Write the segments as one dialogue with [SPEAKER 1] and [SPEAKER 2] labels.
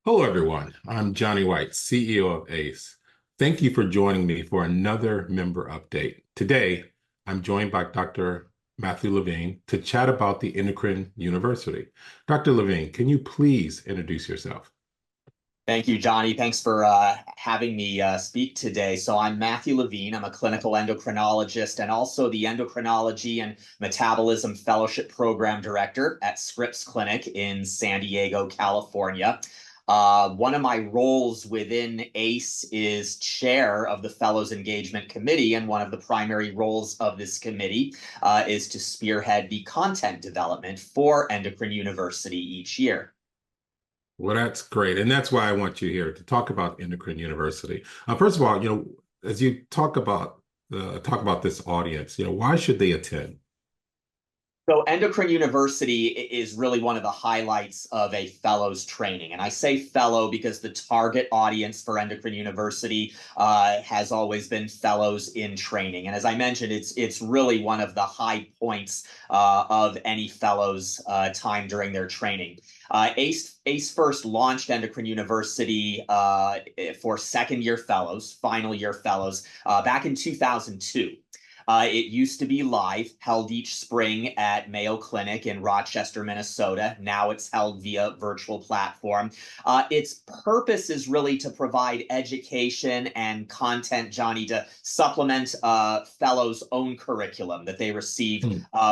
[SPEAKER 1] Hello, everyone. I'm Johnny White, CEO of AACE. Thank you for joining me for another member update. Today, I'm joined by Dr. Matthew Levine to chat about the Endocrine University. Dr. Levine, can you please introduce yourself?
[SPEAKER 2] Thank you, Johnny. Thanks for having me speak today. So I'm Matthew Levine. I'm a clinical endocrinologist and also the Endocrinology and Metabolism Fellowship Program Director at Scripps Clinic in San Diego, California. One of my roles within AACE is chair of the Fellows Engagement Committee, and one of the primary roles of this committee is to spearhead the content development for Endocrine University each year.
[SPEAKER 1] Well, that's great. And that's why I want you here to talk about Endocrine University. First of all, as you talk about this audience, why should they attend?
[SPEAKER 2] So Endocrine University is really one of the highlights of a fellows training. And I say fellow because the target audience for Endocrine University has always been fellows in training. And as I mentioned, it's really one of the high points of any fellows time during their training. AACE first launched Endocrine University for second-year fellows, final-year fellows, back in 2002. It used to be live, held each spring at Mayo Clinic in Rochester, Minnesota. Now it's held via virtual platform. Its purpose is really to provide education and content, Johnny, to supplement fellows' own curriculum that they receive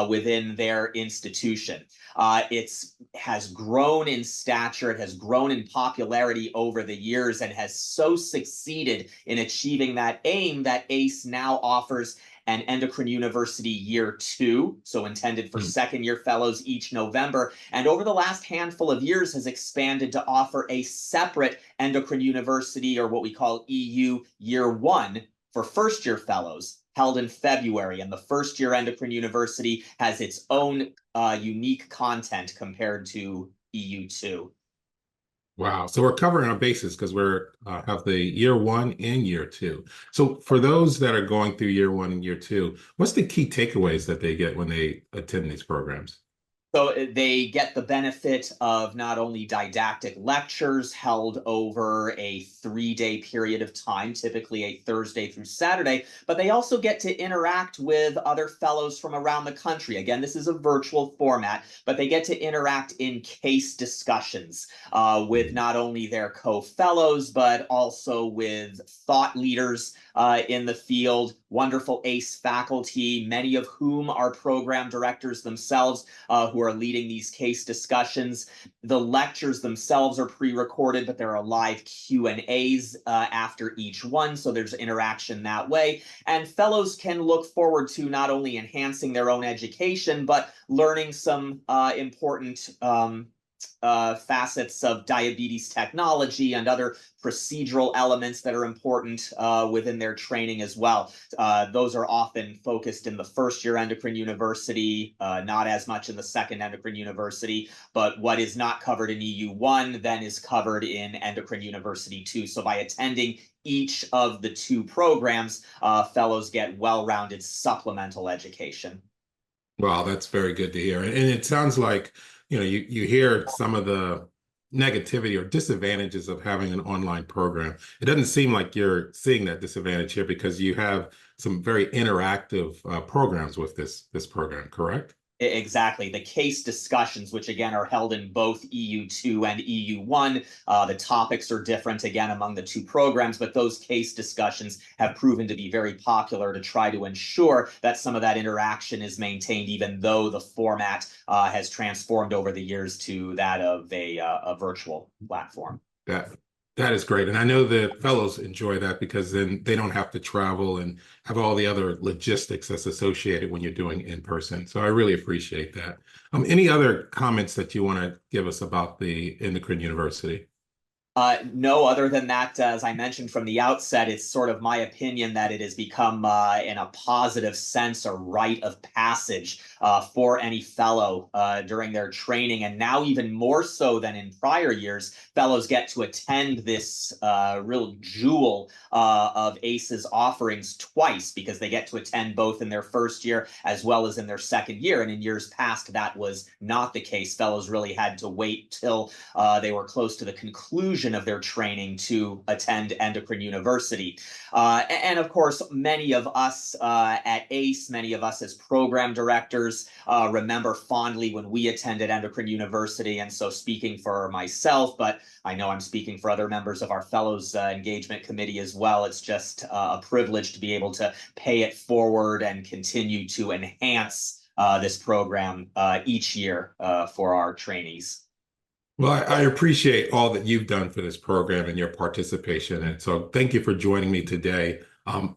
[SPEAKER 2] within their institution. It has grown in stature, it has grown in popularity over the years, and has so succeeded in achieving that aim that AACE now offers an Endocrine University Year 2, so intended for second-year fellows each November, and over the last handful of years has expanded to offer a separate Endocrine University, or what we call EU Year 1, for first-year fellows, held in February. And the first-year Endocrine University has its own unique content compared to EU 2.
[SPEAKER 1] Wow. So we're covering our bases because we're have the year one and year two. So for those that are going through year one and year two, what's the key takeaways that they get when they attend these programs?
[SPEAKER 2] So they get the benefit of not only didactic lectures held over a 3-day period of time, typically a Thursday through Saturday, but they also get to interact with other fellows from around the country. Again, this is a virtual format, but they get to interact in case discussions with not only their co-fellows, but also with thought leaders in the field, wonderful AACE faculty, many of whom are program directors themselves, who are leading these case discussions. The lectures themselves are pre-recorded, but there are live Q&As after each one, so there's interaction that way. And fellows can look forward to not only enhancing their own education, but learning some important facets of diabetes technology and other procedural elements that are important within their training as well. Those are often focused in the first year Endocrine University, not as much in the second Endocrine University, but what is not covered in EU1 then is covered in Endocrine University 2. So by attending each of the two programs, fellows get well-rounded supplemental education.
[SPEAKER 1] Wow, that's very good to hear. And it sounds like, you hear some of the negativity or disadvantages of having an online program. It doesn't seem like you're seeing that disadvantage here because you have some very interactive programs with this program, correct?
[SPEAKER 2] Exactly. The case discussions, which again are held in both EU2 and EU1, the topics are different again among the two programs, but those case discussions have proven to be very popular to try to ensure that some of that interaction is maintained, even though the format has transformed over the years to that of a virtual platform.
[SPEAKER 1] That is great. And I know the fellows enjoy that because then they don't have to travel and have all the other logistics that's associated when you're doing in person. So I really appreciate that. Any other comments that you want to give us about the Endocrine University?
[SPEAKER 2] No, other than that, as I mentioned from the outset, it's sort of my opinion that it has become, in a positive sense, a rite of passage for any fellow during their training. And now, even more so than in prior years, fellows get to attend this real jewel of ACE's offerings twice, because they get to attend both in their first year as well as in their second year. And in years past, that was not the case. Fellows really had to wait till they were close to the conclusion of their training to attend Endocrine University. And of course, many of us at ACE, many of us as program directors, remember fondly when we attended Endocrine University. And so, speaking for myself, but I know I'm speaking for other members of our Fellows Engagement Committee as well, it's just a privilege to be able to pay it forward and continue to enhance this program each year for our trainees.
[SPEAKER 1] Well, I appreciate all that you've done for this program and your participation. And so thank you for joining me today.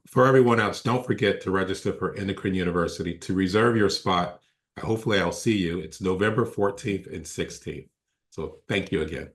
[SPEAKER 1] For everyone else, don't forget to register for Endocrine University to reserve your spot. Hopefully, I'll see you. It's November 14th and 16th. So thank you again.